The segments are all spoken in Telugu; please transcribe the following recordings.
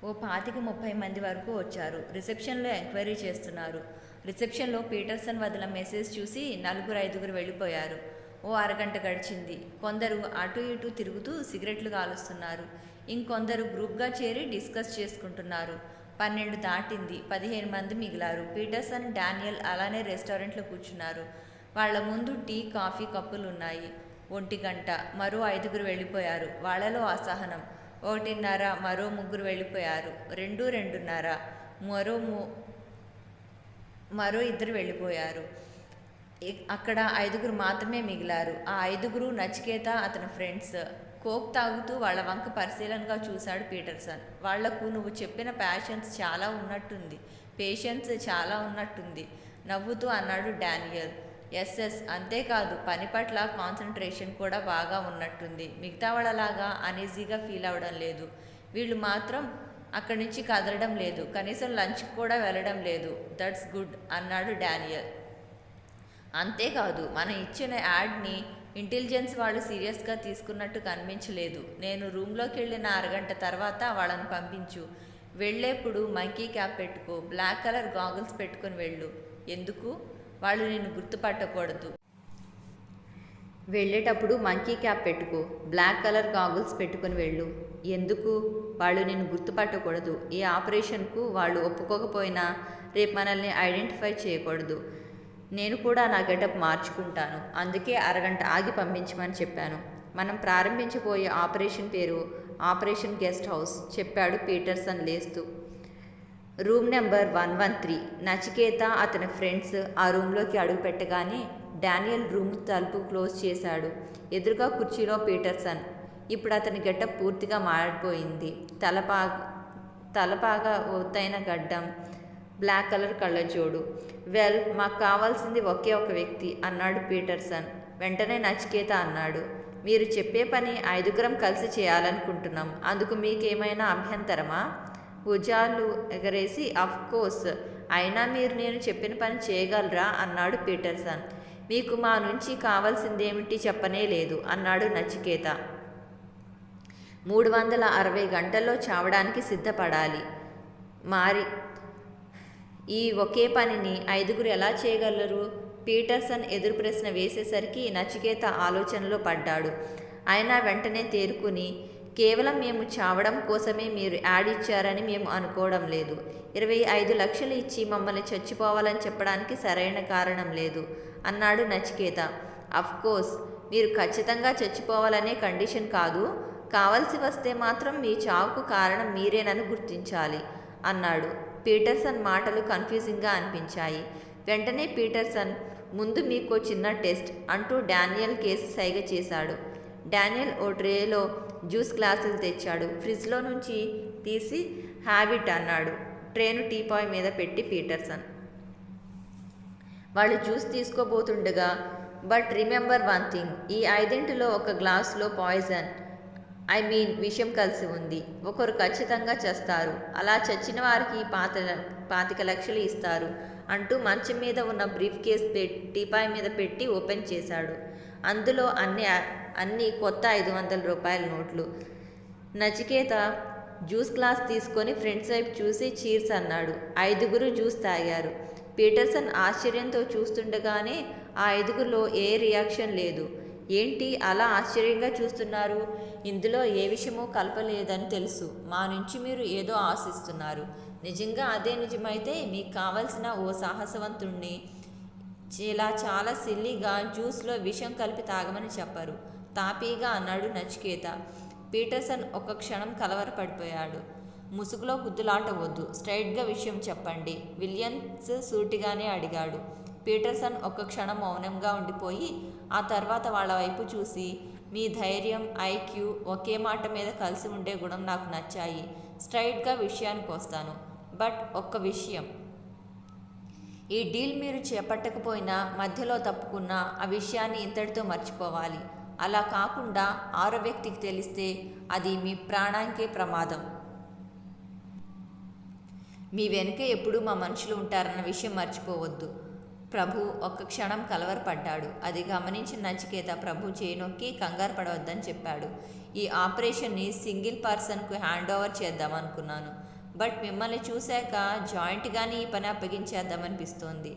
ఓ 25-30 మంది వరకు వచ్చారు. రిసెప్షన్లో ఎంక్వైరీ చేస్తున్నారు. రిసెప్షన్లో పీటర్సన్ వదిలిన మెసేజ్ చూసి 4-5 వెళ్ళిపోయారు. ఓ అరగంట గడిచింది. కొందరు అటు ఇటు తిరుగుతూ సిగరెట్లు కాలుస్తున్నారు. ఇంకొందరు గ్రూప్గా చేరి డిస్కస్ చేసుకుంటున్నారు. 12 దాటింది. 15 మంది మిగిలారు. పీటర్సన్, డానియల్ అలానే రెస్టారెంట్లో కూర్చున్నారు. వాళ్ల ముందు టీ, కాఫీ కప్పులున్నాయి. 1 గంట. మరో 5 వెళ్ళిపోయారు. వాళ్లలో అసహనం. 1:30. మరో 3 వెళ్ళిపోయారు. 2:30. మరో 2 వెళ్ళిపోయారు. అక్కడ 5 మాత్రమే మిగిలారు. ఆ 5 నచికేత, అతని ఫ్రెండ్స్. కోక్ తాగుతూ వాళ్ల వంక పరిశీలనగా చూశాడు పీటర్సన్. వాళ్లకు నువ్వు చెప్పిన పేషెన్స్ చాలా ఉన్నట్టుంది నవ్వుతూ అన్నాడు డానియల్. ఎస్, అంతేకాదు పని పట్ల కాన్సన్ట్రేషన్ కూడా బాగా ఉన్నట్టుంది. మిగతా వాళ్ళలాగా అనీజీగా ఫీల్ అవ్వడం లేదు. వీళ్ళు మాత్రం అక్కడి నుంచి కదలడం లేదు. కనీసం లంచ్కి కూడా వెళ్ళడం లేదు. దట్స్ గుడ్ అన్నాడు డానియల్. అంతేకాదు మనం ఇచ్చిన యాడ్ని ఇంటెలిజెన్స్ వాళ్ళు సీరియస్గా తీసుకున్నట్టు కనిపించలేదు. నేను రూమ్లోకి వెళ్ళిన అరగంట తర్వాత వాళ్ళని పంపించు. వెళ్ళేప్పుడు మంకీ క్యాప్ పెట్టుకో, బ్లాక్ కలర్ గాగుల్స్ పెట్టుకుని వెళ్ళు. ఎందుకు? వాళ్ళు నిన్ను గుర్తుపట్టకూడదు. వెళ్ళేటప్పుడు మంకీ క్యాప్ పెట్టుకో, బ్లాక్ కలర్ గాగుల్స్ పెట్టుకుని వెళ్ళు. ఎందుకు? వాళ్ళు నిన్ను గుర్తుపట్టకూడదు. ఈ ఆపరేషన్కు వాళ్ళు ఒప్పుకోకపోయినా రేపు మనల్ని ఐడెంటిఫై చేయకూడదు. నేను కూడా నా గెటప్ మార్చుకుంటాను. అందుకే అరగంట ఆగి పంపించమని చెప్పాను. మనం ప్రారంభించబోయే ఆపరేషన్ పేరు ఆపరేషన్ గెస్ట్ హౌస్ చెప్పాడు పీటర్సన్ లేస్తూ. Room number 113. నచికేత, అతని ఫ్రెండ్స్ ఆ రూమ్లోకి అడుగు పెట్టగానే డానియల్ రూమ్ తలుపు క్లోజ్ చేశాడు. ఎదురుగా కుర్చీలో పీటర్సన్. ఇప్పుడు అతని గెటప్ పూర్తిగా మారిపోయింది. తలపాగా ఒత్తైన గడ్డం, బ్లాక్ కలర్ కళ్ళజోడు. వెల్, మాకు కావాల్సింది ఒకే ఒక వ్యక్తి అన్నాడు పీటర్సన్. వెంటనే నచికేత అన్నాడు, మీరు చెప్పే పని 5 కలిసి చేయాలనుకుంటున్నాం. అందుకు మీకేమైనా అభ్యంతరమా? భుజాలు ఎగరేసి కోర్స్, అయినా మీరు నేను చెప్పిన పని చేయగలరా అన్నాడు పీటర్సన్. మీకు మా నుంచి కావాల్సిందేమిటి చెప్పనే లేదు అన్నాడు నచికేత. 360 గంటల్లో చావడానికి సిద్ధపడాలి. ఈ ఒకే పనిని 5 ఎలా చేయగలరు? పీటర్సన్ ఎదురు ప్రశ్న వేసేసరికి నచికేత ఆలోచనలో పడ్డాడు. అయినా వెంటనే తేరుకుని, కేవలం మేము చావడం కోసమే మీరు యాడ్ ఇచ్చారని మేము అనుకోవడం లేదు. 25 లక్షలు ఇచ్చి మమ్మల్ని చచ్చిపోవాలని చెప్పడానికి సరైన కారణం లేదు అన్నాడు నచికేత. కోర్స్, మీరు ఖచ్చితంగా చచ్చిపోవాలనే కండిషన్ కాదు. కావలసి వస్తే మాత్రం మీ చావుకు కారణం మీరేనని గుర్తించాలి అన్నాడు. పీటర్సన్ మాటలు కన్ఫ్యూజింగ్గా అనిపించాయి. వెంటనే పీటర్సన్, ముందు మీకో చిన్న టెస్ట్ అంటూ డానియల్ కేసు సైగ చేశాడు. డానియల్ ఓ ట్రేలో జ్యూస్ గ్లాసులు తెచ్చాడు. ఫ్రిడ్జ్లో నుంచి తీసి హ్యాబిట్ అన్నాడు. ట్రేను టీపాయ్ మీద పెట్టి పీటర్సన్. వాళ్ళు జ్యూస్ తీసుకోబోతుండగా, బట్ రిమెంబర్ 1 థింగ్, ఈ 5లో ఒక గ్లాసులో పాయిజన్, విషం కలిసి ఉంది. ఒకరు ఖచ్చితంగా చస్తారు. అలా చచ్చిన వారికి 25 లక్షలు ఇస్తారు అంటూ మంచం మీద ఉన్న బ్రీఫ్ కేస్ టీపాయ్ మీద పెట్టి ఓపెన్ చేశాడు. అందులో అన్ని కొత్త 500 రూపాయల నోట్లు. నచికేత జ్యూస్ గ్లాస్ తీసుకొని ఫ్రెండ్స్ వైపు చూసి చీర్స్ అన్నాడు. 5 జ్యూస్ తాగారు. పీటర్సన్ ఆశ్చర్యంతో చూస్తుండగానే ఆ 5లో ఏ రియాక్షన్ లేదు. ఏంటి అలా ఆశ్చర్యంగా చూస్తున్నారు? ఇందులో ఏ విషయమూ కలపలేదని తెలుసు. మా నుంచి మీరు ఏదో ఆశిస్తున్నారు. నిజంగా అదే నిజమైతే మీకు కావలసిన ఓ సాహసవంతుణ్ణి ఇలా చాలా సిల్లీగా జ్యూస్లో విషం కలిపి తాగమని చెప్పరు తాపీగా అన్నాడు నచికేత. పీటర్సన్ ఒక్క క్షణం కలవరపడిపోయాడు. ముసుగులో గుద్దులాట వద్దు, స్ట్రైట్గా విషయం చెప్పండి విలియమ్స్ సూటిగానే అడిగాడు. పీటర్సన్ ఒక్క క్షణం మౌనంగా ఉండిపోయి ఆ తర్వాత వాళ్ళ వైపు చూసి, మీ ధైర్యం, ఐక్యూ, ఒకే మాట మీద కలిసి ఉండే గుణం నాకు నచ్చాయి. స్ట్రైట్గా విషయానికి వస్తాను. బట్ ఒక్క విషయం, ఈ డీల్ మీరు చేపట్టకపోయినా, మధ్యలో తప్పుకున్నా ఆ విషయాన్ని ఇంతటితో మర్చిపోవాలి. అలా కాకుండా 6వ వ్యక్తికి తెలిస్తే అది మీ ప్రాణానికే ప్రమాదం. మీ వెనుక ఎప్పుడూ మా మనుషులు ఉంటారన్న విషయం మర్చిపోవద్దు. ప్రభు ఒక్క క్షణం కలవరపడ్డాడు. అది గమనించిన నచికేత ప్రభు చేయినొక్కి కంగారు పడవద్దని చెప్పాడు. ఈ ఆపరేషన్ని సింగిల్ పర్సన్కు హ్యాండ్ ఓవర్ చేద్దామనుకున్నాను. బట్ మిమ్మల్ని చూశాక జాయింట్గానే ఈ పని అప్పగించేద్దామనిపిస్తోంది.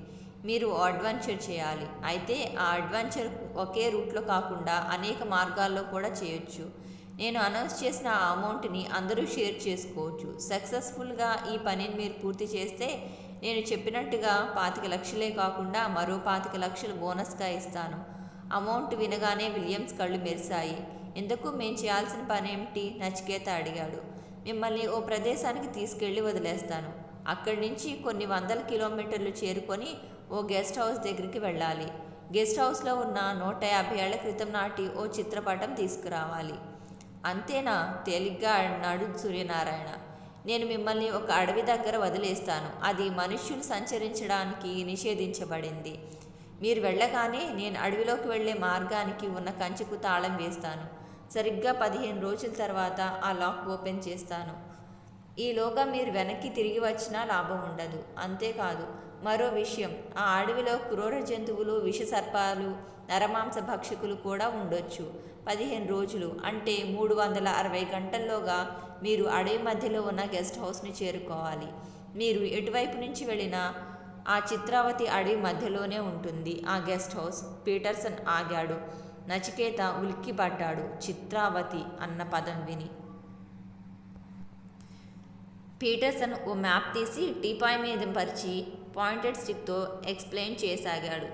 మీరు అడ్వెంచర్ చేయాలి. అయితే ఆ అడ్వెంచర్ ఒకే రూట్లో కాకుండా అనేక మార్గాల్లో కూడా చేయొచ్చు. నేను అనౌన్స్ చేసిన ఆ అమౌంట్ని అందరూ షేర్ చేసుకోవచ్చు. సక్సెస్ఫుల్గా ఈ పనిని మీరు పూర్తి చేస్తే నేను చెప్పినట్టుగా 25,00,000 కాకుండా మరో 25,00,000 బోనస్గా ఇస్తాను. అమౌంట్ వినగానే విలియమ్స్ కళ్ళు మెరిశాయి. ఎందుకు మేం చేయాల్సిన పనేమిటి? నచికేత అడిగాడు. మిమ్మల్ని ఓ ప్రదేశానికి తీసుకెళ్లి వదిలేస్తాను. అక్కడి నుంచి కొన్ని వందల కిలోమీటర్లు చేరుకొని ఓ గెస్ట్ హౌస్ దగ్గరికి వెళ్ళాలి. గెస్ట్ హౌస్లో ఉన్న 150 ఏళ్ల క్రితం నాటి ఓ చిత్రపటం తీసుకురావాలి. అంతేనా? తేలిగ్గా అన్నాడు సూర్యనారాయణ. నేను మిమ్మల్ని ఒక అడవి దగ్గర వదిలేస్తాను. అది మనుష్యులు సంచరించడానికి నిషేధించబడింది. మీరు వెళ్ళగానే నేను అడవిలోకి వెళ్లే మార్గానికి ఉన్న కంచెకు తాళం వేస్తాను. సరిగ్గా 15 రోజుల తర్వాత ఆ లాక్ ఓపెన్ చేస్తాను. ఈలోగా మీరు వెనక్కి తిరిగి వచ్చినా లాభం ఉండదు. అంతేకాదు, మరో విషయం, ఆ అడవిలో క్రూర జంతువులు, విషసర్పాలు, నరమాంస భక్షకులు కూడా ఉండొచ్చు. 15 రోజులు అంటే 360 గంటల్లోగా మీరు అడవి మధ్యలో ఉన్న గెస్ట్ హౌస్ని చేరుకోవాలి. మీరు ఎటువైపు నుంచి వెళ్ళినా ఆ చిత్రావతి అడవి మధ్యలోనే ఉంటుంది ఆ గెస్ట్ హౌస్. పీటర్సన్ ఆగాడు. నచికేత ఉలిక్కిపడ్డాడు చిత్రావతి అన్న పదం విని. పీటర్సన్ ఓ మ్యాప్ తీసి టీపాయ్ మీద పరిచి పాయింటెడ్ స్టిక్తో ఎక్స్ప్లెయిన్ చేయసాగాడు.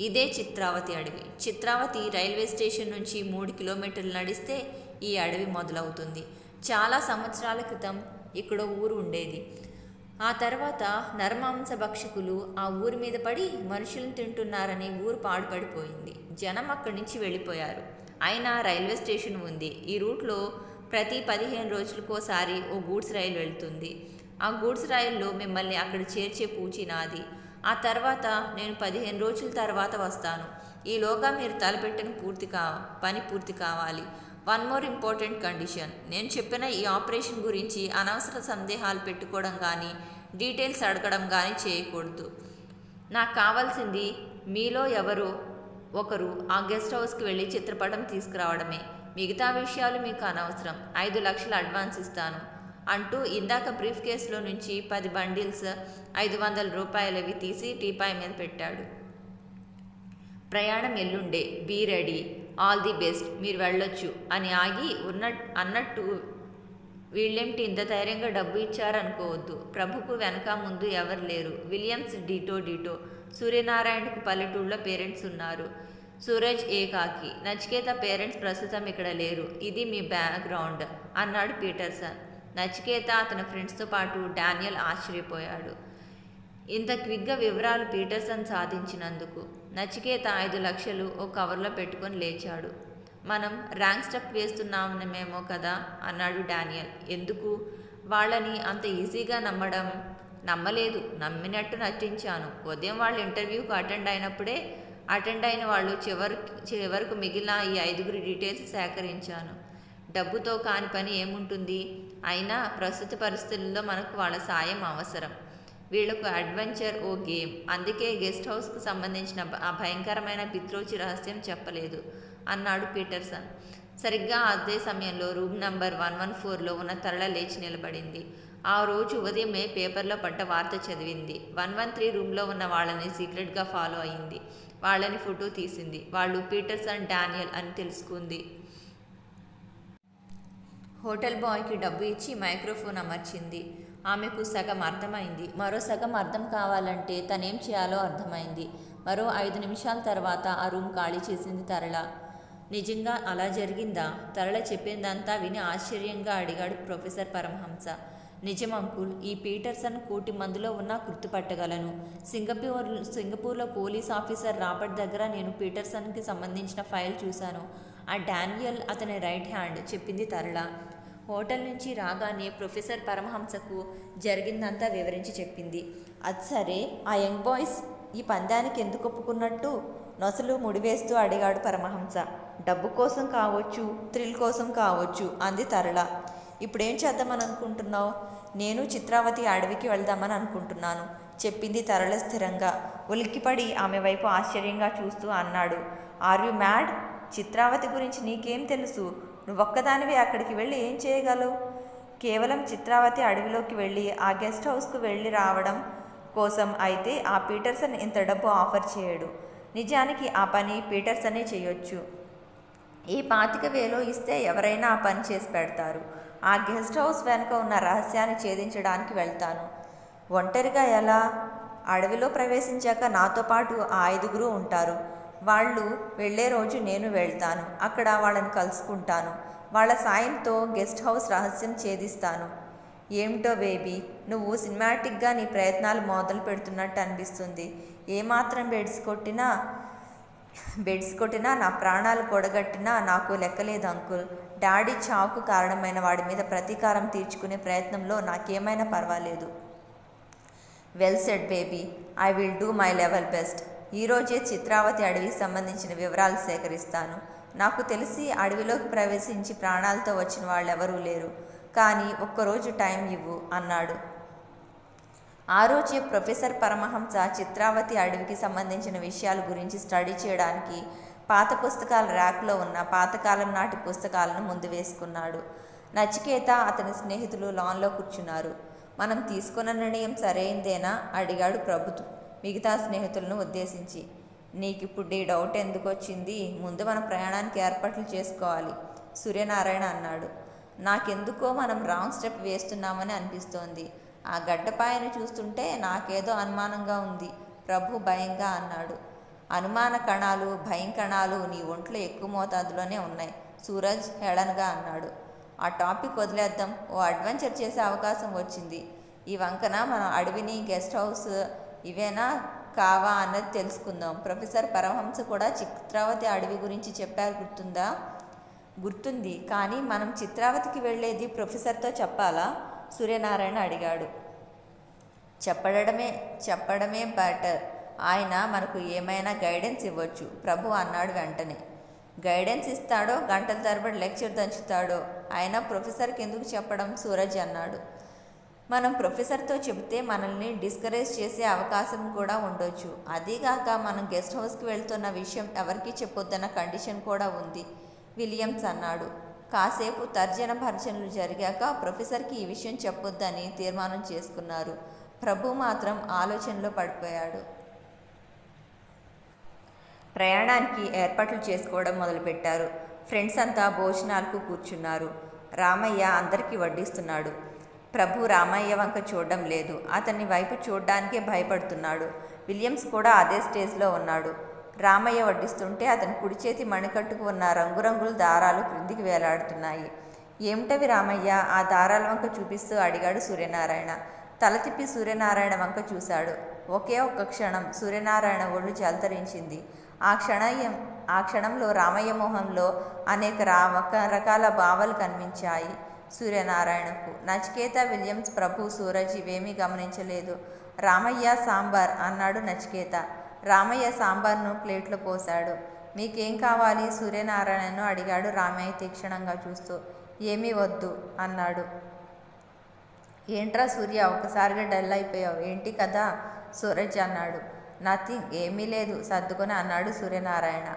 ఇదే చిత్రావతి అడవి. చిత్రావతి రైల్వే స్టేషన్ నుంచి 3 కిలోమీటర్లు నడిస్తే ఈ అడవి మొదలవుతుంది. చాలా సంవత్సరాల క్రితం ఇక్కడ ఊరు ఉండేది. ఆ తర్వాత నరమాంస భక్షకులు ఆ ఊరి మీద పడి మనుషులను తింటున్నారని ఊరు పాడుపడిపోయింది. జనం అక్కడి నుంచి వెళ్ళిపోయారు. అయినా రైల్వే స్టేషన్ ఉంది. ఈ రూట్లో ప్రతి 15 రోజులకోసారి ఓ గూడ్స్ రైలు వెళ్తుంది. ఆ గూడ్స్ రైల్లో మిమ్మల్ని అక్కడ చేర్చే పూచి నాది. ఆ తర్వాత నేను 15 రోజుల తర్వాత వస్తాను. ఈలోగా మీరు తలపెట్టిన పని పూర్తి కావాలి. One more important condition. నేను చెప్పిన ఈ ఆపరేషన్ గురించి అనవసర సందేహాలు పెట్టుకోవడం కానీ డీటెయిల్స్ అడగడం కానీ చేయకూడదు. నాకు కావాల్సింది మీలో ఎవరో ఒకరు ఆ గెస్ట్ హౌస్కి వెళ్ళి చిత్రపటం తీసుకురావడమే. మిగతా విషయాలు మీకు అనవసరం. 5 లక్షల అడ్వాన్స్ ఇస్తాను అంటూ ఇందాక బ్రీఫ్ కేసులో నుంచి 10 బండిల్స్ 500 రూపాయలవి తీసి టీపాయ్ మీద పెట్టాడు. ప్రయాణం ఎల్లుండే. Be ready. All the best. మీరు వెళ్ళొచ్చు అని ఆగి అన్నట్టు వీళ్ళేమిటి ఇంత ధైర్యంగా డబ్బు ఇచ్చారనుకోవద్దు. ప్రభుకు వెనక ముందు ఎవరు లేరు. Williams ditto. సూర్యనారాయణకు పల్లెటూళ్ళలో పేరెంట్స్ ఉన్నారు. సూరజ్ ఏకాకి. నచికేత పేరెంట్స్ ప్రస్తుతం ఇక్కడ లేరు. ఇది మీ బ్యాక్గ్రౌండ్ అన్నాడు పీటర్సన్. నచికేత అతని ఫ్రెండ్స్తో పాటు డానియల్ ఆశ్చర్యపోయాడు. ఇంత క్విక్గా వివరాలు పీటర్సన్ సాధించినందుకు. నచికేత 5 లక్షలు ఓ కవర్లో పెట్టుకొని లేచాడు. మనం ర్యాంక్ స్టెప్ వేస్తున్నామేమో కదా అన్నాడు డానియల్. ఎందుకు? వాళ్ళని అంత ఈజీగా నమ్మలేదు. నమ్మినట్టు నటించాను. ఉదయం వాళ్ళు ఇంటర్వ్యూకు అటెండ్ అయిన వాళ్ళు చివరకు మిగిలిన ఈ 5గురి డీటెయిల్స్ సేకరించాను. డబ్బుతో కాని పని ఏముంటుంది? అయినా ప్రస్తుత పరిస్థితుల్లో మనకు వాళ్ళ సాయం అవసరం. వీళ్లకు అడ్వెంచర్ ఓ గేమ్. అందుకే గెస్ట్ హౌస్కు సంబంధించిన ఆ భయంకరమైన పిత్రోచి రహస్యం చెప్పలేదు అన్నాడు పీటర్సన్. సరిగ్గా అదే సమయంలో రూమ్ నంబర్ 114లో ఉన్న తరళ లేచి నిలబడింది. ఆ రోజు ఉదయమే పేపర్లో పడ్డ వార్త చదివింది. 113 రూమ్లో ఉన్న వాళ్ళని సీక్రెట్గా ఫాలో అయింది. వాళ్ళని ఫోటో తీసింది. వాళ్ళు పీటర్సన్, డానియల్ అని తెలుసుకుంది. హోటల్ బాయ్కి డబ్బు ఇచ్చి మైక్రోఫోన్ అమర్చింది. ఆమెకు సగం అర్థమైంది. మరో సగం అర్థం కావాలంటే తనేం చేయాలో అర్థమైంది. మరో 5 నిమిషాల తర్వాత ఆ రూమ్ ఖాళీ చేసింది తరళ. నిజంగా అలా జరిగిందా? తరళ చెప్పిందంతా విని ఆశ్చర్యంగా అడిగాడు ప్రొఫెసర్ పరమహంస. నిజం అంకుల్. ఈ పీటర్సన్ 1,00,00,000 మందిలో ఉన్నా గుర్తుపట్టగలను. సింగపూర్లో పోలీస్ ఆఫీసర్ రాబర్ట్ దగ్గర నేను పీటర్సన్కి సంబంధించిన ఫైల్ చూశాను. ఆ డానియల్ అతని రైట్ హ్యాండ్ చెప్పింది తరళ. హోటల్ నుంచి రాగానే ప్రొఫెసర్ పరమహంసకు జరిగిందంతా వివరించి చెప్పింది. అది సరే, ఆ యంగ్ బాయ్స్ ఈ పందానికి ఎందుకు ఒప్పుకున్నట్టు నొసలు ముడివేస్తూ అడిగాడు పరమహంస. డబ్బు కోసం కావచ్చు, థ్రిల్ కోసం కావచ్చు అంది తరళ. ఇప్పుడేం చేద్దామని అనుకుంటున్నావు? నేను చిత్రావతి అడవికి వెళ్దామని అనుకుంటున్నాను చెప్పింది తరళ స్థిరంగా. ఉలిక్కిపడి ఆమె వైపు ఆశ్చర్యంగా చూస్తూ అన్నాడు. Are you mad? చిత్రావతి గురించి నీకేం తెలుసు? నువ్వొక్కదానివి అక్కడికి వెళ్ళి ఏం చేయగలవు? కేవలం చిత్రావతి అడవిలోకి వెళ్ళి ఆ గెస్ట్ హౌస్కు వెళ్ళి రావడం కోసం అయితే ఆ పీటర్సన్ ఇంత డబ్బు ఆఫర్ చేయడు. నిజానికి ఆ పని పీటర్సనే చేయొచ్చు. ఈ 25,000 ఇస్తే ఎవరైనా ఆ పని చేసి పెడతారు. ఆ గెస్ట్ హౌస్ వెనుక ఉన్న రహస్యాన్ని ఛేదించడానికి వెళ్తాను. ఒంటరిగా ఎలా? అడవిలో ప్రవేశించాక నాతో పాటు ఆ 5గురు ఉంటారు. వాళ్ళు వెళ్ళే రోజు నేను వెళ్తాను. అక్కడ వాళ్ళని కలుసుకుంటాను. వాళ్ళ సాయంతో గెస్ట్ హౌస్ రహస్యం ఛేదిస్తాను. ఏమిటో బేబీ, నువ్వు సినిమాటిక్గా నీ ప్రయత్నాలు మొదలు పెడుతున్నట్టు అనిపిస్తుంది. ఏమాత్రం బెడ్స్ కొట్టినా నా ప్రాణాలు కొడగట్టినా నాకు లెక్కలేదు అంకుల్. డాడీ చావుకు కారణమైన వాడి మీద ప్రతీకారం తీర్చుకునే ప్రయత్నంలో నాకేమైనా పర్వాలేదు. Well said baby, I will do my level best. ఈరోజే చిత్రావతి అడవికి సంబంధించిన వివరాలు సేకరిస్తాను. నాకు తెలిసి అడవిలోకి ప్రవేశించి ప్రాణాలతో వచ్చిన వాళ్ళెవరూ లేరు. కానీ ఒక్కరోజు టైం ఇవ్వు అన్నాడు. ఆ రోజే ప్రొఫెసర్ పరమహంస చిత్రావతి అడవికి సంబంధించిన విషయాల గురించి స్టడీ చేయడానికి పాత పుస్తకాల ర్యాక్లో ఉన్న పాతకాలం నాటి పుస్తకాలను ముందు వేసుకున్నాడు. నచికేత అతని స్నేహితులు లాన్లో కూర్చున్నారు. మనం తీసుకున్న నిర్ణయం సరైందేనా అడిగాడు ప్రభు మిగతా స్నేహితులను ఉద్దేశించి. నీకిప్పుడు ఈ డౌట్ ఎందుకు వచ్చింది? ముందు మన ప్రయాణానికి ఏర్పాట్లు చేసుకోవాలి సూర్యనారాయణ అన్నాడు. నాకెందుకో మనం రాంగ్ స్టెప్ వేస్తున్నామని అనిపిస్తోంది. ఆ గడ్డపాయను చూస్తుంటే నాకేదో అనుమానంగా ఉంది ప్రభు భయంగా అన్నాడు. అనుమాన కణాలు, భయం కణాలు నీ ఒంట్లో ఎక్కువ మోతాదులోనే ఉన్నాయి సూరజ్ హేళనగా అన్నాడు. ఆ టాపిక్ వదిలేద్దాం. ఓ అడ్వెంచర్ చేసే అవకాశం వచ్చింది. ఈ వంకన మనం అడవిని, గెస్ట్ హౌస్ ఇవేనా కావా అన్నది తెలుసుకుందాం. ప్రొఫెసర్ పరమహంస కూడా చిత్రావతి అడవి గురించి చెప్పారు, గుర్తుందా? గుర్తుంది. కానీ మనం చిత్రావతికి వెళ్ళేది ప్రొఫెసర్తో చెప్పాలా? సూర్యనారాయణ అడిగాడు. చెప్పడమే బెటర్. ఆయన మనకు ఏమైనా గైడెన్స్ ఇవ్వచ్చు ప్రభు అన్నాడు వెంటనే. గైడెన్స్ ఇస్తాడో గంటల తరబడి లెక్చర్ దంచుతాడో ఆయన ప్రొఫెసర్కి ఎందుకు చెప్పడం సూరజ్ అన్నాడు. మనం ప్రొఫెసర్తో చెబితే మనల్ని డిస్కరేజ్ చేసే అవకాశం కూడా ఉండొచ్చు. అదీగాక మనం గెస్ట్ హౌస్కి వెళ్తున్న విషయం ఎవరికీ చెప్పొద్దన్న కండిషన్ కూడా ఉంది విలియమ్స్ అన్నాడు. కాసేపు తర్జన భర్జనలు జరిగాక ప్రొఫెసర్కి ఈ విషయం చెప్పొద్దని తీర్మానం చేసుకున్నారు. ప్రభు మాత్రం ఆలోచనలో పడిపోయాడు. ప్రయాణానికి ఏర్పాట్లు చేసుకోవడం మొదలుపెట్టారు. ఫ్రెండ్స్ అంతా భోజనాలకు కూర్చున్నారు. రామయ్య అందరికీ వడ్డిస్తున్నాడు. ప్రభు రామయ్య వంక చూడడం లేదు. అతన్ని వైపు చూడ్డానికే భయపడుతున్నాడు. విలియమ్స్ కూడా అదే స్టేజ్లో ఉన్నాడు. రామయ్య వడ్డిస్తుంటే అతని కుడి చేతి మణికట్టుకు ఉన్న రంగురంగుల దారాలు క్రిందికి వేలాడుతున్నాయి. ఏమిటవి రామయ్య? ఆ దారాల వంక చూపిస్తూ అడిగాడు సూర్యనారాయణ. తల తిప్పి సూర్యనారాయణ వంక చూశాడు. ఒకే ఒక్క క్షణం సూర్యనారాయణ ఒళ్ళు జలతరించింది. ఆ క్షణంలో రామయ్య మొహంలో అనేక రకాల భావాలు కనిపించాయి సూర్యనారాయణకు. నచికేత, విలియమ్స్, ప్రభు, సూరజ్ ఇవేమీ గమనించలేదు. రామయ్య సాంబార్ అన్నాడు నచికేత. రామయ్య సాంబార్ను ప్లేట్లో పోశాడు. మీకేం కావాలి సూర్యనారాయణను అడిగాడు రామయ్య తీక్షణంగా చూస్తూ. ఏమీ వద్దు అన్నాడు. ఏంట్రా సూర్య, ఒక్కసారిగా డల్ అయిపోయావు ఏంటి కదా సూరజ్ అన్నాడు. నథింగ్, ఏమీ లేదు సర్దుకొని అన్నాడు సూర్యనారాయణ.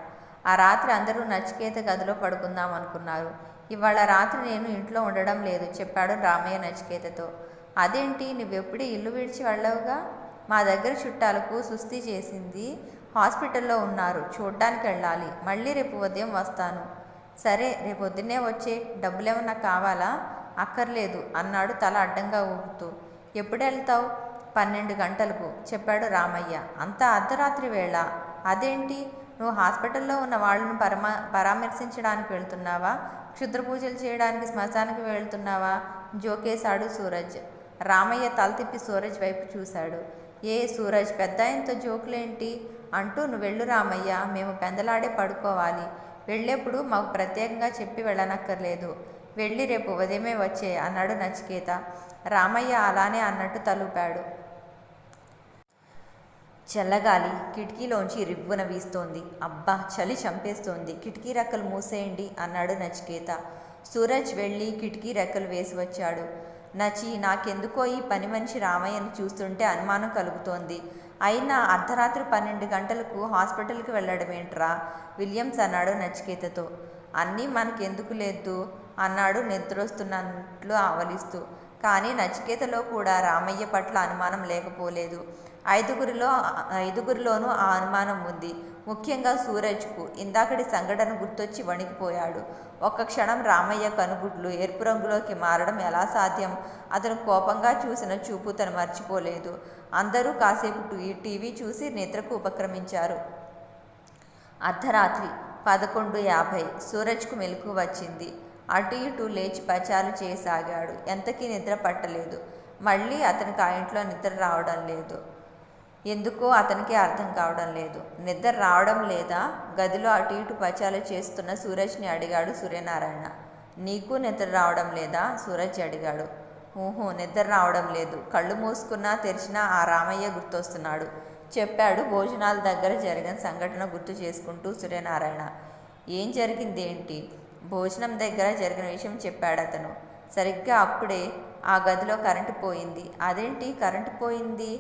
ఆ రాత్రి అందరూ నచికేత గదిలో పడుకుందాం అనుకున్నారు. ఇవాళ రాత్రి నేను ఇంట్లో ఉండడం లేదు చెప్పాడు రామయ్య నచికేతతో. అదేంటి, నువ్వెప్పుడే ఇల్లు విడిచి వెళ్ళవుగా? మా దగ్గర చుట్టాలకు సుస్థి చేసింది, హాస్పిటల్లో ఉన్నారు, చూడ్డానికి వెళ్ళాలి. మళ్ళీ రేపు ఉదయం వస్తాను. సరే, రేపు పొద్దున్నే వచ్చే. డబ్బులేమన్నా కావాలా? అక్కర్లేదు అన్నాడు తల అడ్డంగా ఊపుతూ. ఎప్పుడు వెళ్తావు? 12 గంటలకు చెప్పాడు రామయ్య. అంతా అర్ధరాత్రి వేళ? అదేంటి, నువ్వు హాస్పిటల్లో ఉన్న వాళ్ళను పరామర్శించడానికి వెళ్తున్నావా? క్షుద్ర పూజలు చేయడానికి శ్మశానికి వెళ్తున్నావా? జోకేశాడు సూరజ్. రామయ్య తల తిప్పి సూరజ్ వైపు చూశాడు. ఏ సూరజ్, పెద్ద ఆయనతో జోకులేంటి అంటూ, నువ్వు వెళ్ళు రామయ్య, మేము పెందలాడే పడుకోవాలి. వెళ్ళేప్పుడు మాకు ప్రత్యేకంగా చెప్పి వెళ్ళనక్కర్లేదు. వెళ్ళి రేపు ఉదయమే వచ్చే అన్నాడు నచికేత. రామయ్య అలానే అన్నట్టు తలూపాడు. చల్లగాలి కిటికీలోంచి రివ్వున వీస్తోంది. అబ్బా, చలి చంపేస్తోంది. కిటికీ రెక్కలు మూసేయండి అన్నాడు నచికేత. సూరజ్ వెళ్ళి కిటికీ రెక్కలు వేసి వచ్చాడు. నాకెందుకో ఈ పని మనిషి రామయ్యను చూస్తుంటే అనుమానం కలుగుతోంది. అయినా అర్ధరాత్రి 12 గంటలకు హాస్పిటల్కి వెళ్ళడమేంట్రా విలియమ్స్ అన్నాడు నచికేతతో. అన్నీ మనకెందుకు లేదు, అన్నాడు నిద్రొస్తున్నట్లు ఆవలిస్తూ. కానీ నచికేతలో కూడా రామయ్య పట్ల అనుమానం లేకపోలేదు. ఐదుగురిలోనూ ఆ అనుమానం ఉంది. ముఖ్యంగా సూరజ్కు. ఇందాకటి సంఘటన గుర్తొచ్చి వణికిపోయాడు. ఒక్క క్షణం రామయ్య కనుగుడ్లు ఎరుపు రంగులోకి మారడం ఎలా సాధ్యం? అతను కోపంగా చూసిన చూపు తను మర్చిపోలేదు. అందరూ కాసేపు టీవీ చూసి నిద్రకు ఉపక్రమించారు. అర్ధరాత్రి 11:50 సూరజ్కు మెలకువ వచ్చింది. అటు ఇటు లేచి పచారు చేయసాగాడు. ఎంతకీ నిద్ర పట్టలేదు. మళ్ళీ అతనికి ఆ ఇంట్లో నిద్ర రావడం లేదు. ఎందుకో అతనికి అర్థం కావడం లేదు. నిద్ర రావడం లేదా? గదిలో అటు ఇటు పచారు చేస్తున్న సూరజ్ని అడిగాడు సూర్యనారాయణ. నీకు నిద్ర రావడం లేదా? సూరజ్ అడిగాడు. ఊహు, నిద్ర రావడం లేదు. కళ్ళు మూసుకున్నా తెరిచినా ఆ రామయ్య గుర్తొస్తున్నాడు చెప్పాడు భోజనాల దగ్గర జరిగిన సంఘటన గుర్తు చేసుకుంటూ సూర్యనారాయణ. ఏం జరిగిందేంటి? భోజనం దగ్గర జరిగిన విషయం చెప్పాడు అతను. సరిగ్గా అప్పుడే ఆ గదిలో కరెంటు పోయింది. అదేంటి కరెంటు పోయింది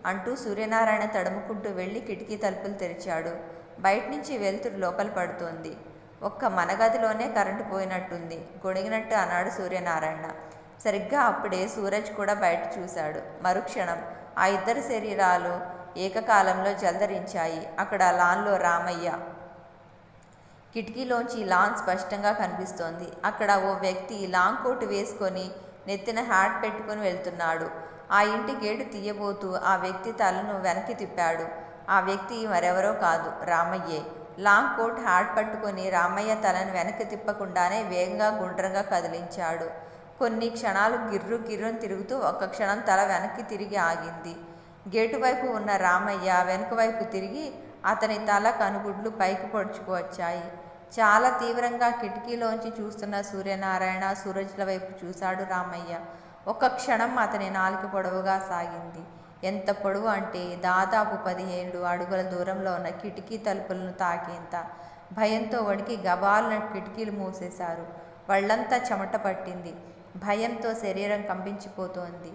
అంటూ సూర్యనారాయణ తడుముకుంటూ వెళ్ళి కిటికీ తలుపులు తెరిచాడు. బయటనుంచి వెలుతురు లోపల పడుతోంది. ఒక్క మన గదిలోనే కరెంటు పోయినట్టుంది గొణిగినట్టు అన్నాడు సూర్యనారాయణ. సరిగ్గా అప్పుడే సూరజ్ కూడా బయట చూశాడు. మరుక్షణం ఆ ఇద్దరి శరీరాలు ఏకకాలంలో జలధరించాయి. అక్కడ లాన్లో రామయ్య. కిటికీలోంచి లాన్ స్పష్టంగా కనిపిస్తోంది. అక్కడ ఓ వ్యక్తి లాంగ్ కోటు వేసుకొని నెత్తిన హ్యాట్ పెట్టుకుని వెళ్తున్నాడు. ఆ ఇంటి గేటు తీయబోతూ ఆ వ్యక్తి తలను వెనక్కి తిప్పాడు. ఆ వ్యక్తి మరెవరో కాదు, రామయ్యే. లాంగ్ కోట్ హ్యాట్ పట్టుకొని రామయ్య తలను వెనక్కి తిప్పకుండానే వేగంగా గుండ్రంగా కదిలించాడు. కొన్ని క్షణాలు గిర్రు గిర్రును తిరుగుతూ ఒక్క క్షణం తల వెనక్కి తిరిగి ఆగింది. గేటు వైపు ఉన్న రామయ్య వెనుక వైపు తిరిగి అతని తల కనుగుడ్లు పైకి పొడుచుకువచ్చాయి. చాలా తీవ్రంగా కిటికీలోంచి చూస్తున్న సూర్యనారాయణ సూరజ్ల వైపు చూశాడు రామయ్య. ఒక్క క్షణం అతని నాలుక పొడవుగా సాగింది. ఎంత పొడవు అంటే దాదాపు 17 అడుగుల దూరంలో ఉన్న కిటికీ తలుపులను తాకేంత. భయంతో వణికి గబాలున కిటికీలు మూసేశారు. వాళ్ళంతా చెమట పట్టింది. భయంతో శరీరం కంపించిపోతోంది.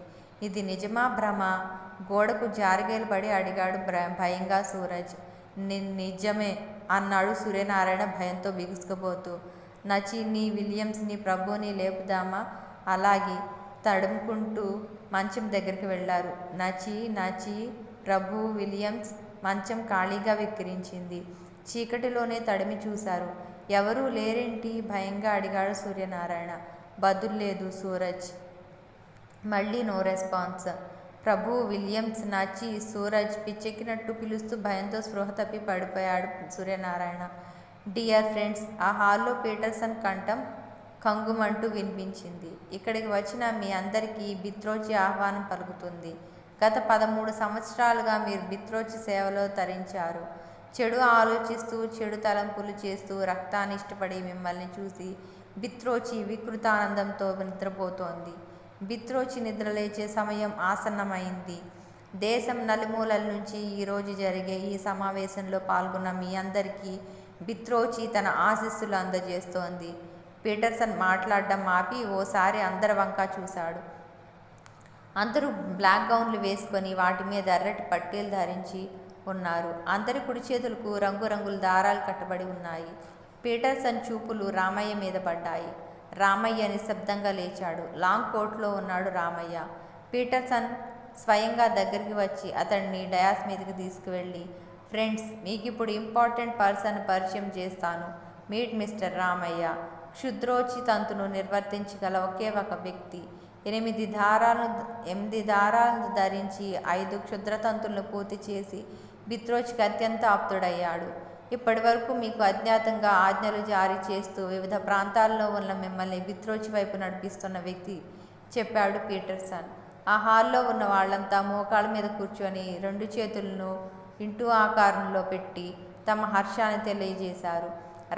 ఇది నిజమా భ్రమ? గోడకు జారిగేలు పడి అడిగాడు భయంగా సూరజ్. నిజమే అన్నాడు సూర్యనారాయణ భయంతో బిగుసుకుపోతూ. నచిని, విలియమ్స్ని, ప్రభుని లేపుదామా? అలాగే తడుముకుంటూ మంచం దగ్గరికి వెళ్ళారు. నచి, ప్రభు, విలియమ్స్. మంచం ఖాళీగా విక్కిరించింది. చీకటిలోనే తడిమి చూశారు. ఎవరూ లేరేంటి? భయంగా అడిగాడు సూర్యనారాయణ. బదుల్లేదు సూరజ్. మళ్ళీ నో రెస్పాన్స్. ప్రభు, విలియమ్స్, నచి, సూరజ్ పిచ్చెక్కినట్టు పిలుస్తూ భయంతో స్పృహ తప్పి పడిపోయాడు సూర్యనారాయణ. డియర్ ఫ్రెండ్స్, ఆ హాల్లో పీటర్సన్ కంఠం కంగుమంటూ వినిపించింది. ఇక్కడికి వచ్చిన మీ అందరికీ బిత్రోచి ఆహ్వానం పలుకుతుంది. గత 13 సంవత్సరాలుగా మీరు బిత్రోచి సేవలో తరించారు. చెడు ఆలోచిస్తూ, చెడు తలంపులు చేస్తూ, రక్తాన్ని ఇష్టపడి మిమ్మల్ని చూసి బిత్రోచి వికృతానందంతో నిద్రపోతోంది. బిత్రోచి నిద్రలేచే సమయం ఆసన్నమైంది. దేశం నలుమూలల నుంచి ఈరోజు జరిగే ఈ సమావేశంలో పాల్గొన్న మీ అందరికీ బిత్రోచి తన ఆశీస్సులు అందజేస్తోంది. పీటర్సన్ మాట్లాడడం ఆపి ఓసారి అందరి వంక చూశాడు. అందరూ బ్లాక్ గౌన్లు వేసుకొని వాటి మీద ఎర్రటి పట్టీలు ధరించి ఉన్నారు. అందరి కుడి చేతులకు రంగురంగుల దారాలు కట్టబడి ఉన్నాయి. పీటర్సన్ చూపులు రామయ్య మీద పడ్డాయి. రామయ్య నిశ్శబ్దంగా లేచాడు. లాంగ్ కోట్లో ఉన్నాడు రామయ్య. పీటర్సన్ స్వయంగా దగ్గరికి వచ్చి అతడిని డయాస్ మీదకి తీసుకువెళ్ళి, ఫ్రెండ్స్, మీకు ఇప్పుడు ఇంపార్టెంట్ పర్సన్ పరిచయం చేస్తాను. Meet mister Ramayya. క్షుద్రోచి తంతును నిర్వర్తించగల ఒకే ఒక వ్యక్తి. 8 దారాలను ధరించి 5 క్షుద్రతంతులను పూర్తి చేసి బిత్రోచికి అత్యంత ఆప్తుడయ్యాడు. ఇప్పటి వరకు మీకు అజ్ఞాతంగా ఆజ్ఞలు జారీ చేస్తూ వివిధ ప్రాంతాల్లో ఉన్న మిమ్మల్ని బిత్రోచి వైపు నడిపిస్తున్న వ్యక్తి చెప్పాడు పీటర్సన్. ఆ హాల్లో ఉన్న వాళ్ళంతా మోకాళ్ళ మీద కూర్చొని 2 చేతులను ఇంటూ ఆకారంలో పెట్టి తమ హర్షాన్ని తెలియజేశారు.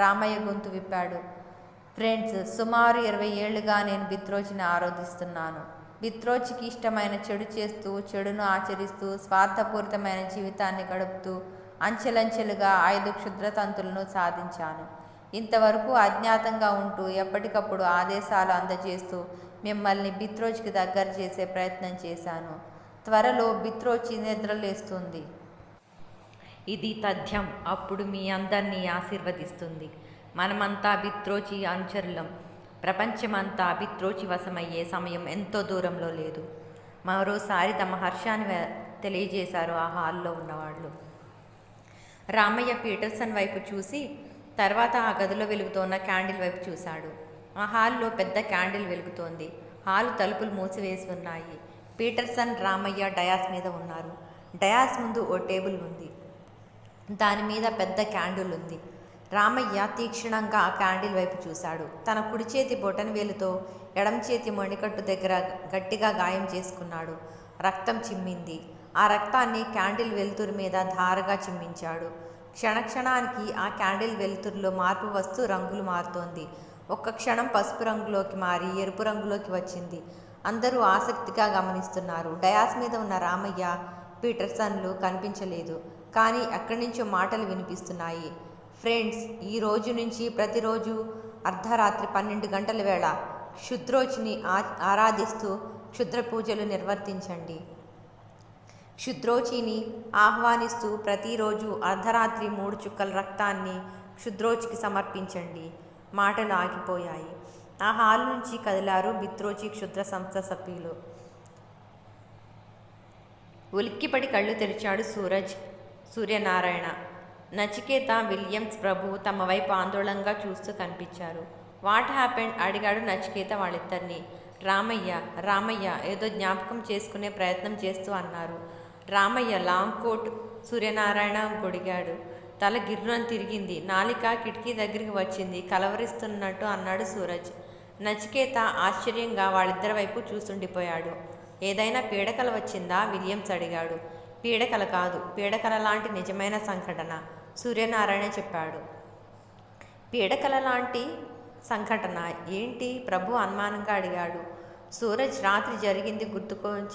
రామయ్య గొంతు విప్పాడు. ఫ్రెండ్స్, సుమారు 20 ఏళ్లుగా నేను బిత్రోచిని ఆరాధిస్తున్నాను. బిత్రోచికి ఇష్టమైన చెడు చేస్తూ, చెడును ఆచరిస్తూ, స్వార్థపూరితమైన జీవితాన్ని గడుపుతూ అంచెలంచెలుగా 5 క్షుద్రతంతులను సాధించాను. ఇంతవరకు అజ్ఞాతంగా ఉంటూ ఎప్పటికప్పుడు ఆదేశాలు అందజేస్తూ మిమ్మల్ని బిత్రోచికి దగ్గర చేసే ప్రయత్నం చేశాను. త్వరలో బిత్రోచి నిద్రలేస్తుంది. ఇది తథ్యం. అప్పుడు మీ అందరినీ ఆశీర్వదిస్తుంది. మనమంతా బిత్రోచి అనుచరులం. ప్రపంచమంతా బిత్రోచి వశమయ్యే సమయం ఎంతో దూరంలో లేదు. మరోసారి తమ హర్షాన్ని తెలియజేశారు ఆ హాల్లో ఉన్నవాళ్ళు. రామయ్య పీటర్సన్ వైపు చూసి తర్వాత ఆ గదిలో వెలుగుతోన్న క్యాండిల్ వైపు చూశాడు. ఆ హాల్లో పెద్ద క్యాండిల్ వెలుగుతోంది. హాలు తలుపులు మూసివేసి ఉన్నాయి. పీటర్సన్, రామయ్య డయాస్ మీద ఉన్నారు. డయాస్ ముందు ఓ టేబుల్ ఉంది. దాని మీద పెద్ద క్యాండిల్ ఉంది. రామయ్య తీక్షణంగా ఆ క్యాండిల్ వైపు చూశాడు. తన కుడి చేతి బొటన వేలుతో ఎడమ చేతి మణికట్టు దగ్గర గట్టిగా గాయం చేసుకున్నాడు. రక్తం చిమ్మింది. ఆ రక్తాన్ని క్యాండిల్ వెలుతురు మీద ధారగా చిమ్మించాడు. క్షణక్షణానికి ఆ క్యాండిల్ వెలుతురులో మార్పు వస్తూ రంగులు మారుతోంది. ఒక్క క్షణం పసుపు రంగులోకి మారి ఎరుపు రంగులోకి వచ్చింది. అందరూ ఆసక్తిగా గమనిస్తున్నారు. డయాస్ మీద ఉన్న రామయ్య, పీటర్సన్లు కనిపించలేదు. కానీ అక్కడి నుంచో మాటలు వినిపిస్తున్నాయి. ఫ్రెండ్స్, ఈ రోజు నుంచి ప్రతిరోజు అర్ధరాత్రి 12 గంటల వేళ క్షుద్రోచిని ఆరాధిస్తూ క్షుద్ర పూజలు నిర్వర్తించండి. క్షుద్రోచిని ఆహ్వానిస్తూ ప్రతిరోజు అర్ధరాత్రి 3 చుక్కల రక్తాన్ని క్షుద్రోచికి సమర్పించండి. మాటలు ఆగిపోయాయి. ఆ హాల్ నుంచి కదిలారు బిత్రోచి క్షుద్ర సంస్థ సభ్యులు. ఉలిక్కిపడి కళ్ళు తెరిచాడు సూర్యనారాయణ. నచికేత, విలియమ్స్ ప్రభు తమ వైపు ఆందోళనగా చూస్తూ కనిపించారు. వాట్ హ్యాపెండ్ అడిగాడు నచికేత వాళ్ళిద్దరినీ. రామయ్య ఏదో జ్ఞాపకం చేసుకునే ప్రయత్నం చేస్తూ అన్నారు. రామయ్య లాంగ్ కోట్ సూర్యనారాయణ గొడిగాడు. తల గిర్రున తిరిగింది. నాలిక కిటికీ దగ్గరికి వచ్చింది. కలవరిస్తున్నట్టు అన్నాడు సూరజ్. నచికేత ఆశ్చర్యంగా వాళ్ళిద్దరి వైపు చూస్తుండిపోయాడు. ఏదైనా పీడకల వచ్చిందా? విలియమ్స్ అడిగాడు. పీడకల కాదు, పీడకల లాంటి నిజమైన సంఘటన, సూర్యనారాయణ చెప్పాడు. పీడకల లాంటి సంఘటన ఏంటి? ప్రభు అనుమానంగా అడిగాడు. సూరజ్ రాత్రి జరిగింది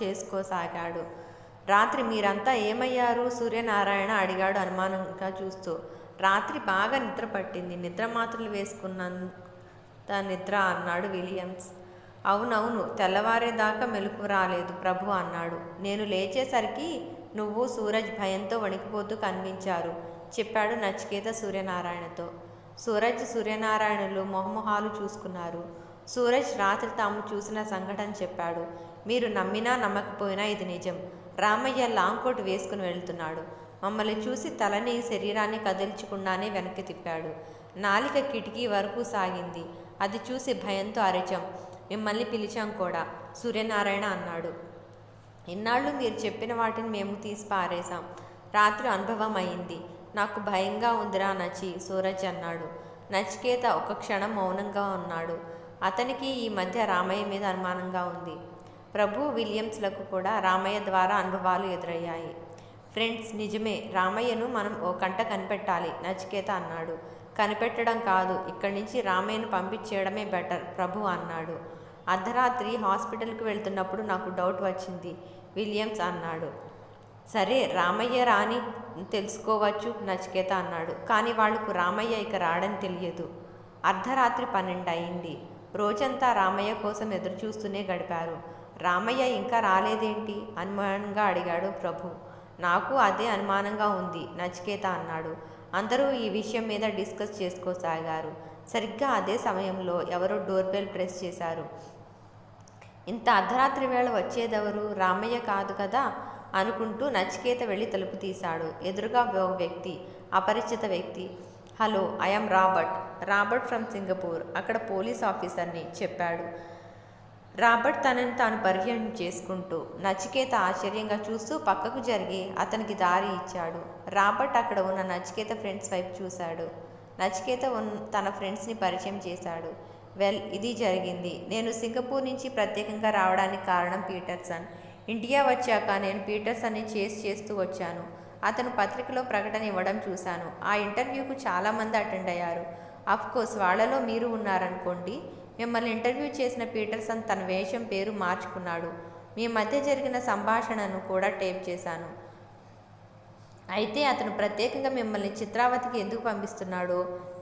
చేసుకోసాగాడు. రాత్రి మీరంతా ఏమయ్యారు? సూర్యనారాయణ అడిగాడు అనుమానంగా చూస్తూ. రాత్రి బాగా నిద్ర పట్టింది. నిద్ర మాత్రలు వేసుకున్నంత నిద్ర అన్నాడు విలియమ్స్. అవునవును, తెల్లవారేదాకా మెలకు రాలేదు ప్రభు అన్నాడు. నేను లేచేసరికి నువ్వు, సూరజ్ భయంతో వణికిపోతూ కనిపించారు చెప్పాడు నచికేత సూర్యనారాయణతో. సూర్యనారాయణలు మొహమొహాలు చూసుకున్నారు. సూరజ్ రాత్రి తాము చూసిన సంఘటన చెప్పాడు. మీరు నమ్మినా నమ్మకపోయినా ఇది నిజం. రామయ్య లాంగ్ కోట్ వేసుకుని వెళ్తున్నాడు. మమ్మల్ని చూసి తలని, శరీరాన్ని కదిల్చకుండానే వెనక్కి తిప్పాడు. నాలిక కిటికీ వరకు సాగింది. అది చూసి భయంతో అరిచాం. మిమ్మల్ని పిలిచాం కూడా, సూర్యనారాయణ అన్నాడు. ఇన్నాళ్ళు మీరు చెప్పిన వాటిని మేము తీసి పారేశాం. రాత్రి అనుభవం అయింది. నాకు భయంగా ఉందిరా నచి, సూరజ్ అన్నాడు. నచికేత ఒక క్షణం మౌనంగా ఉన్నాడు. అతనికి ఈ మధ్య రామయ్య మీద అనుమానంగా ఉంది. ప్రభు, విలియమ్స్లకు కూడా రామయ్య ద్వారా అనుభవాలు ఎదురయ్యాయి. ఫ్రెండ్స్, నిజమే, రామయ్యను మనం ఓ కంట కనిపెట్టాలి, నచికేత అన్నాడు. కనిపెట్టడం కాదు, ఇక్కడి నుంచి రామయ్యను పంపించేయడమే బెటర్, ప్రభు అన్నాడు. అర్ధరాత్రి హాస్పిటల్కి వెళ్తున్నప్పుడు నాకు డౌట్ వచ్చింది, విలియమ్స్ అన్నాడు. సరే, రామయ్య రాని తెలుసుకోవచ్చు, నచికేత అన్నాడు. కానీ వాళ్లకు రామయ్య ఇక రాడని తెలియదు. అర్ధరాత్రి 12 అయింది. రోజంతా రామయ్య కోసం ఎదురుచూస్తూనే గడిపారు. రామయ్య ఇంకా రాలేదేంటి? అనుమానంగా అడిగాడు ప్రభు. నాకు అదే అనుమానంగా ఉంది, నచికేత అన్నాడు. అందరూ ఈ విషయం మీద డిస్కస్ చేసుకోసాగారు. సరిగ్గా అదే సమయంలో ఎవరో డోర్ బెల్ ప్రెస్ చేశారు. ఇంత అర్ధరాత్రి వేళ వచ్చేదెవరు? రామయ్య కాదు కదా అనుకుంటూ నచికేత వెళ్ళి తలుపు తీశాడు. ఎదురుగా ఓ వ్యక్తి, అపరిచిత వ్యక్తి. Hello, I'm Robert from Singapore, అక్కడ పోలీస్ ఆఫీసర్ని చెప్పాడు. రాబర్ట్ తనని తాను పరిచయం చేసుకుంటూ. నచికేత ఆశ్చర్యంగా చూస్తూ పక్కకు జరిగి అతనికి దారి ఇచ్చాడు. రాబర్ట్ అక్కడ ఉన్న నచికేత ఫ్రెండ్స్ వైపు చూశాడు. నచికేత తన ఫ్రెండ్స్ని పరిచయం చేశాడు. వెల్, ఇది జరిగింది. నేను సింగపూర్ నుంచి ప్రత్యేకంగా రావడానికి కారణం పీటర్సన్. ఇండియా వచ్చాక నేను పీటర్సన్ని చేస్తూ వచ్చాను. అతను పత్రికలో ప్రకటన ఇవ్వడం చూశాను. ఆ ఇంటర్వ్యూకు చాలామంది అటెండ్ అయ్యారు. అఫ్కోర్స్ వాళ్ళలో మీరు ఉన్నారనుకోండి. మిమ్మల్ని ఇంటర్వ్యూ చేసిన పీటర్సన్ తన వేషం, పేరు మార్చుకున్నాడు. మీ మధ్య జరిగిన సంభాషణను కూడా టేప్ చేశాను. అయితే అతను ప్రత్యేకంగా మిమ్మల్ని చిత్రావతికి ఎందుకు పంపిస్తున్నాడో,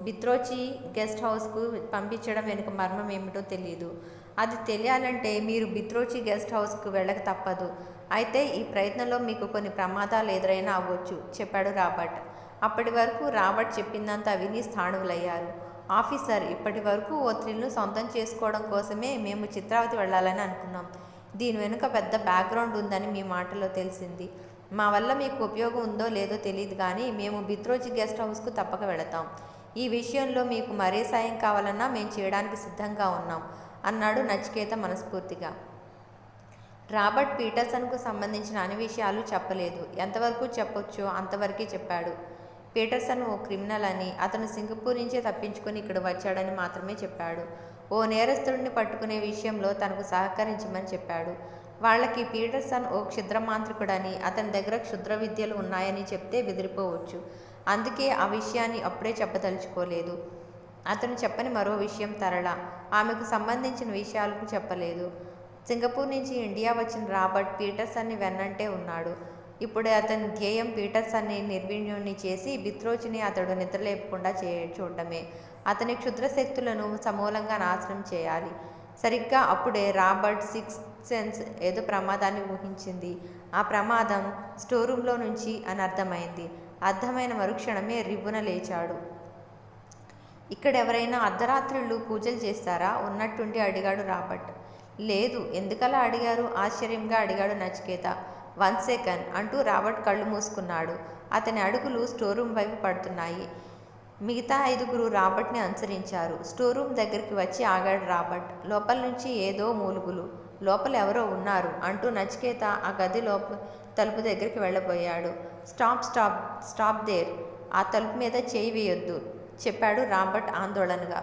బిత్రోచి గెస్ట్ హౌస్కు పంపించడం వెనుక మర్మం ఏమిటో తెలియదు. అది తెలియాలంటే మీరు బిత్రోచి గెస్ట్ హౌస్కు వెళ్ళక తప్పదు. అయితే ఈ ప్రయత్నంలో మీకు కొన్ని ప్రమాదాలు ఎదురైనా అవ్వచ్చు, చెప్పాడు రాబర్ట్. అప్పటి వరకు రాబర్ట్ చెప్పిందంతా విని స్థాణువులయ్యారు. ఆఫీసర్, ఇప్పటి వరకు ఓ థ్రిల్ను సొంతం చేసుకోవడం కోసమే మేము చిత్రావతి వెళ్ళాలని అనుకున్నాం. దీని వెనుక పెద్ద బ్యాక్గ్రౌండ్ ఉందని మీ మాటలో తెలిసింది. మా వల్ల మీకు ఉపయోగం ఉందో లేదో తెలియదు కానీ మేము బిత్రోజి గెస్ట్ హౌస్కు తప్పక వెళతాం. ఈ విషయంలో మీకు మరే సాయం కావాలన్నా మేము చేయడానికి సిద్ధంగా ఉన్నాం అన్నాడు నచికేత మనస్ఫూర్తిగా. రాబర్ట్ పీటర్సన్కు సంబంధించిన అన్ని విషయాలు చెప్పలేదు. ఎంతవరకు చెప్పొచ్చో అంతవరకే చెప్పాడు. పీటర్సన్ ఓ క్రిమినల్ అని, అతను సింగపూర్ నుంచే తప్పించుకొని ఇక్కడ వచ్చాడని మాత్రమే చెప్పాడు. ఓ నేరస్తుడిని పట్టుకునే విషయంలో తనకు సహకరించమని చెప్పాడు. వాళ్ళకి పీటర్సన్ ఓ క్షుద్రమాంత్రికుడని, అతని దగ్గర క్షుద్ర విద్యలు ఉన్నాయని చెప్తే బెదిరిపోవచ్చు. అందుకే ఆ విషయాన్ని అప్పుడే చెప్పదలుచుకోలేదు. అతను చెప్పని మరో విషయం తరళ. ఆమెకు సంబంధించిన విషయాలకు చెప్పలేదు. సింగపూర్ నుంచి ఇండియా వచ్చిన రాబర్ట్ పీటర్సన్ని వెన్నంటే ఉన్నాడు. ఇప్పుడు అతని ధ్యేయం పీటర్సన్ని నిర్వీర్యుణ్ణి చేసి బిత్రోజిని అతడు నిద్రలేపకుండా చూడటమే. అతని క్షుద్ర శక్తులను సమూలంగా నాశనం చేయాలి. సరిగ్గా అప్పుడే రాబర్ట్ సిక్స్త్ సెన్స్ ఏదో ప్రమాదాన్ని ఊహించింది. ఆ ప్రమాదం స్టోరూంలో నుంచి అని అర్థమైంది. అర్థమైన మరుక్షణమే రివ్వున లేచాడు. ఇక్కడెవరైనా అర్ధరాత్రుళ్ళు పూజలు చేస్తారా? ఉన్నట్టుండి అడిగాడు రాబర్ట్. లేదు. ఎందుకలా అడిగారు? ఆశ్చర్యంగా అడిగాడు నచికేత. 1 సెకండ్ అంటూ రాబర్ట్ కళ్ళు మూసుకున్నాడు. అతని అడుగులు స్టోరూం వైపు పడుతున్నాయి. మిగతా 5గురు రాబర్ట్ని అనుసరించారు. స్టోరూం దగ్గరికి వచ్చి ఆగాడు రాబర్ట్. లోపల నుంచి ఏదో మూలుగులు. లోపల ఎవరో ఉన్నారు అంటూ నచికేత ఆ గది తలుపు దగ్గరికి వెళ్ళబోయాడు. Stop stop stop there. ఆ తలుపు మీద చేయి వేయొద్దు చెప్పాడు రాబర్ట్ ఆందోళనగా.